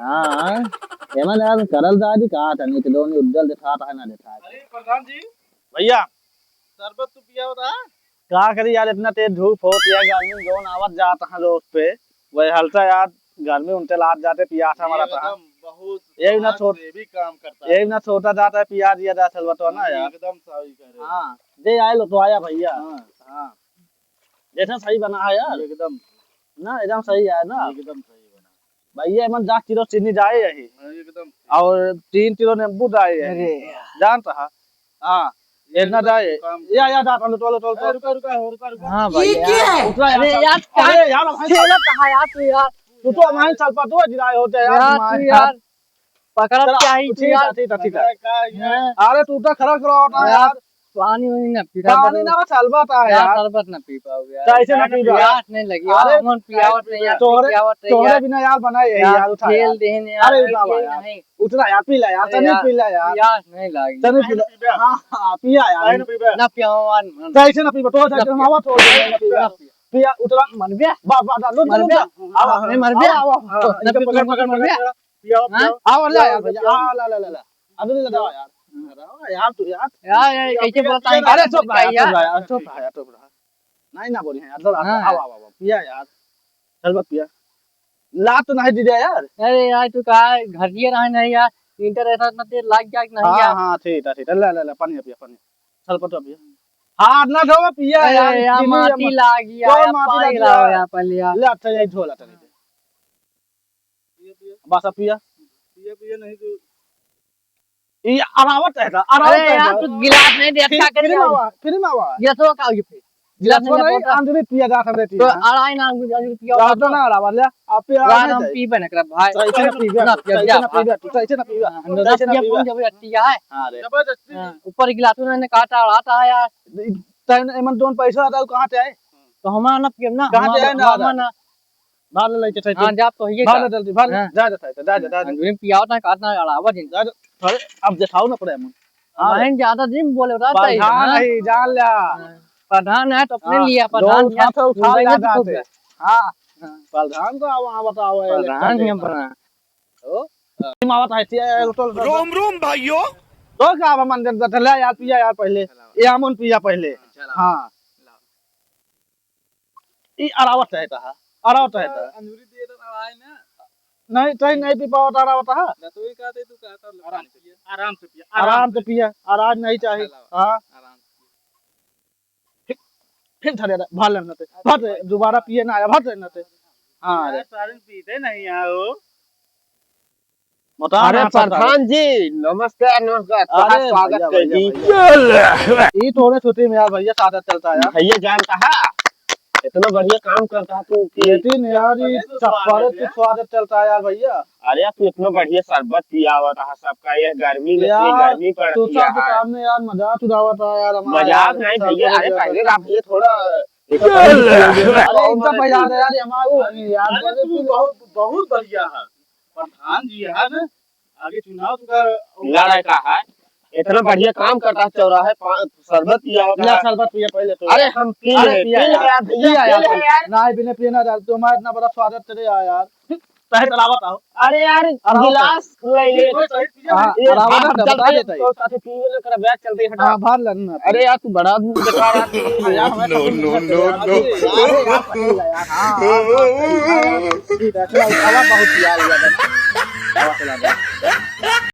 हाँ हेमंत यार करल दादी कहा था नहीं तो दोनों उज्जवल दिखा था ना दिखा। अरे प्रधान जी भैया शरबत तो पिया होता है। क्या करी यार इतना तेज धूप होती है गर्मी जोन आवत जाता है रोड पे वही हल्का यार गर्मी उनते लाद जाते पियास हमारा था एकदम बहुत यही ना छोट भी काम करता है। यही ना छोटा जाता है पिया दिया जा सलबतो ना यार एकदम सही कह रहे हो। हाँ दे आए लो तो आया भैया हाँ हाँ जैसा सही बना है यार एकदम ना एकदम सही है ना एकदम सही बना। भैया मन 10 किलो चीनी जाए यही एकदम और 3 किलो नींबू जाए अरे जानता है हाँ इतना जाए या दांत लो टोलो टोलो रुका रुका रुका रुका। हाँ भाई यार उतरा अरे यार अरे यार खेला कहाँ यार तू यार तू हमारे साल पर दो जिराए होते हैं यार तू यार पकड़ा क्या ही तू यार ठीक है अरे तू तो खड़ा करो यार पानी वानी ना पीता पानी ना सलबत है यार शरबत ना पी पाओगे यार कैसे ना पी प्यास नहीं लगी अरे मन पियावत नहीं यार तोरे बिना यार बनाए यार उठा खेल देने यार अरे उठा यार पी ले यार तने पी ले यार प्यास नहीं लगी तने पी ले हां हां पिया यार ना पियावन कैसे ना पी तो हम आवा छोड़ दे ना पिया पिया उठा मन गया बाबा डालो मर गया आवा नहीं मर गया ना पकड़ पकड़ मर गया पिया आवा ले यार भैया आ ला ला ला अभी ले दवा यार यार तू यार कैसे बोलता है अरे चुप रहा नहीं ना बोली यार चल आओ पिया यार चल बत पिया लात तो नहीं दी दे यार अरे यार तू कहा घर दिए रहा नहीं यार इंटर ऐसा इतना देर लग गया कि नहीं यार हां ठीक है ले ले ले पानी पिया पानी चल पतो पिया हां ना धो पिया यार माटी लागी यार पानी लाओ यार पहले यार ले अच्छा यही धो ला तने बस पिया पिया पिया नहीं तो ये अरावत है अरे यार तू गिलास नहीं दे क्या कर रहा है फिर मावा गिलास हो का ये गिलास नहीं अंजलि पिया जा सकते थी तो अड़ाई ना अंजलि पिया रात ना अरावा ले आप पिया यार हम पी बने कर भाई ऐसे ना पिया ना पिया तू ऐसे ना पिया अंदर से पिया जब अट्टी है हां रे जबरदस्ती ऊपर गिलास ने काटा अड़ाता है यार तने एमन दोन पैसा आता कहां से आए तो हमारा ना पिया ना कहां से आए ना बाहर ले के हां जा तो ये बाहर जल्दी बाहर जा अंजलि पिया ना काटना अड़ावा दिन अरे अब दिखाओ ना पड़े मन बहन ज्यादा दिन बोले रहता है प्रधान नहीं जान लिया प्रधान है तो अपने लिया प्रधान उठा ले जाते हां प्रधान तो वहां बताओ प्रधान ही बना ओ मावत है रोम रोम भाइयों तो का मन ले यार पिया यार पहले ये हमन पिया पहले हां ई अरावत है ता अरावत है ता अंजूरी दे तो आए ना नहीं ट्रेन नहीं पी पाओ अरावत है ना तो ये कहते तू कहता आराम से पिया आराम से पिया आराम नहीं चाहिए हां आराम से फिर धरे भर लेना ते भर दोबारा पिए ना आया भर लेना ते हां अरे सारन पीते नहीं आओ अरे प्रधान जी नमस्कार नमस्कार अरे स्वागत कर जी ये थोड़े छोटे में यार भैया सादा चलता है यार भैया जान कहा इतना बढ़िया काम करता तू लेकिन यार ये चप्पल की स्वागत चलता है यार भैया अरे तू इतना बढ़िया शरबत पिया हुआ था सबका ये गर्मी में यार गर्मी पड़ तो रही है सब सामने यार मजाक उड़ावा था यार हमारा मजाक नहीं भैया अरे पहले आप ये थोड़ा अरे एकदम मजाक है यार हमारा यार अरे तू बहुत बहुत बढ़िया है प्रधान जी यार आगे चुनाव का लड़ाई का है इतना बढ़िया काम करता चौराहे शरबत पिया होगा पिया शरबत पिया पहले तो अरे हम पी अरे ले पिया यार नहीं बिना पिए ना यार तुम्हारा इतना बड़ा स्वागत चले यार सही तलावत आओ अरे यार गिलास ले ले अरावत बता देता है तो साथे पीवे ना कर बैग चलते हटा हां बाहर लड़ना अरे यार तू बड़ा बेकार आदमी यार नो यार हां ठीक है चलो आवाज बहुत यार हुआ था आवाज चला